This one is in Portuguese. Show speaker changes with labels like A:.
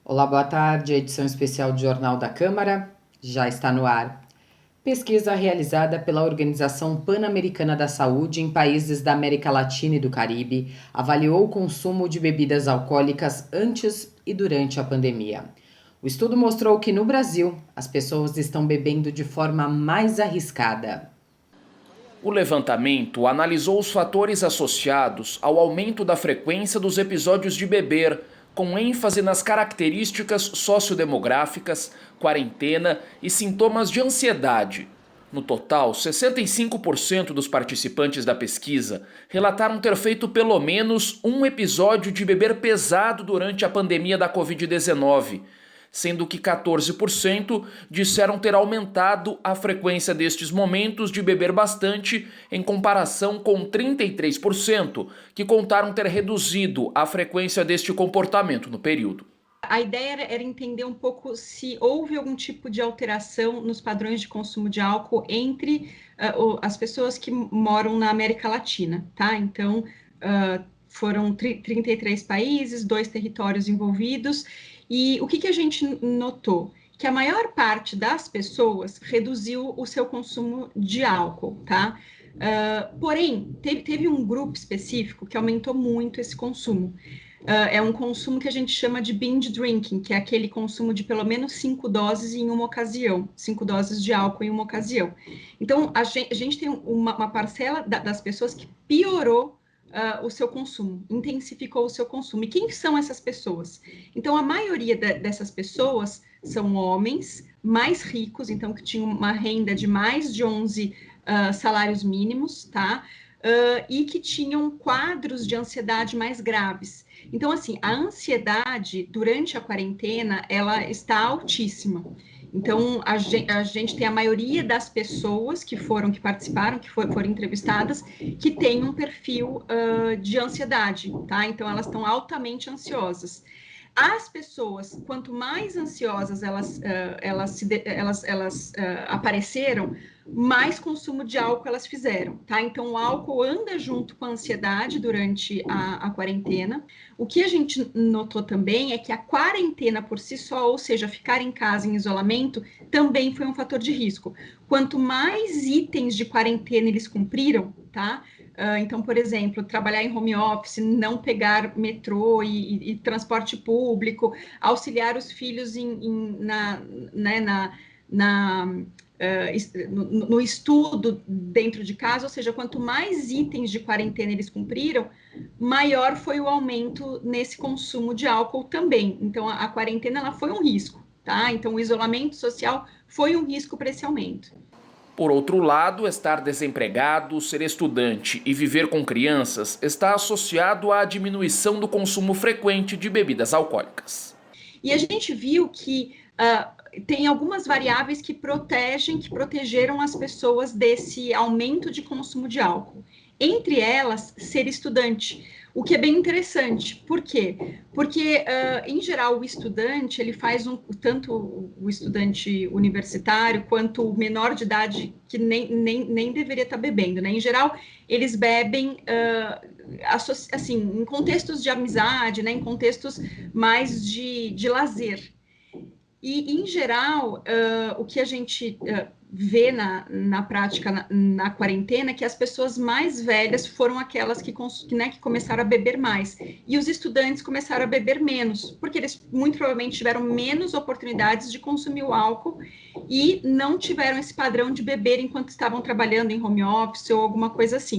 A: Olá, boa tarde. A edição especial do Jornal da Câmara já está no ar. Pesquisa realizada pela Organização Pan-Americana da Saúde em países da América Latina e do Caribe avaliou o consumo de bebidas alcoólicas antes e durante a pandemia. O estudo mostrou que no Brasil as pessoas estão bebendo de forma mais arriscada.
B: O levantamento analisou os fatores associados ao aumento da frequência dos episódios de beber, com ênfase nas características sociodemográficas, quarentena e sintomas de ansiedade. No total, 65% dos participantes da pesquisa relataram ter feito pelo menos um episódio de beber pesado durante a pandemia da Covid-19, sendo que 14% disseram ter aumentado a frequência destes momentos de beber bastante, em comparação com 33% que contaram ter reduzido a frequência deste comportamento no período.
C: A ideia era entender um pouco se houve algum tipo de alteração nos padrões de consumo de álcool entre as pessoas que moram na América Latina, tá? Então, foram 33 países, 2 territórios envolvidos, e o que a gente notou? Que a maior parte das pessoas reduziu o seu consumo de álcool, tá? Porém, teve um grupo específico que aumentou muito esse consumo. É um consumo que a gente chama de binge drinking, que é aquele consumo de pelo menos 5 doses em uma ocasião, 5 doses de álcool em uma ocasião. Então, a gente tem uma parcela das pessoas que piorou o seu consumo, intensificou o seu consumo. E quem são essas pessoas? Então, a maioria dessas pessoas são homens mais ricos, então que tinham uma renda de mais de 11 salários mínimos, tá? E que tinham quadros de ansiedade mais graves. Então, assim, a ansiedade durante a quarentena, ela está altíssima. Então, a gente tem a maioria das pessoas que participaram, que foram entrevistadas, que tem um perfil de ansiedade, tá? Então, elas estão altamente ansiosas. As pessoas, quanto mais ansiosas elas apareceram, mais consumo de álcool elas fizeram, tá? Então, o álcool anda junto com a ansiedade durante a quarentena. O que a gente notou também é que a quarentena por si só, ou seja, ficar em casa em isolamento, também foi um fator de risco. Quanto mais itens de quarentena eles cumpriram, tá? Então, por exemplo, trabalhar em home office, não pegar metrô e transporte público, auxiliar os filhos no estudo dentro de casa, ou seja, quanto mais itens de quarentena eles cumpriram, maior foi o aumento nesse consumo de álcool também. Então, a quarentena ela foi um risco, tá? Então, o isolamento social foi um risco para esse aumento.
B: Por outro lado, estar desempregado, ser estudante e viver com crianças está associado à diminuição do consumo frequente de bebidas alcoólicas.
C: E a gente viu que tem algumas variáveis que protegeram as pessoas desse aumento de consumo de álcool. Entre elas, ser estudante, o que é bem interessante. Por quê? Porque, em geral, o estudante, ele faz tanto o estudante universitário quanto o menor de idade que nem deveria estar bebendo, né? Em geral, eles bebem assim, em contextos de amizade, né? Em contextos mais de lazer. E, em geral, o que a gente vê na prática, na quarentena, é que as pessoas mais velhas foram aquelas que começaram a beber mais. E os estudantes começaram a beber menos, porque eles muito provavelmente tiveram menos oportunidades de consumir o álcool e não tiveram esse padrão de beber enquanto estavam trabalhando em home office ou alguma coisa assim.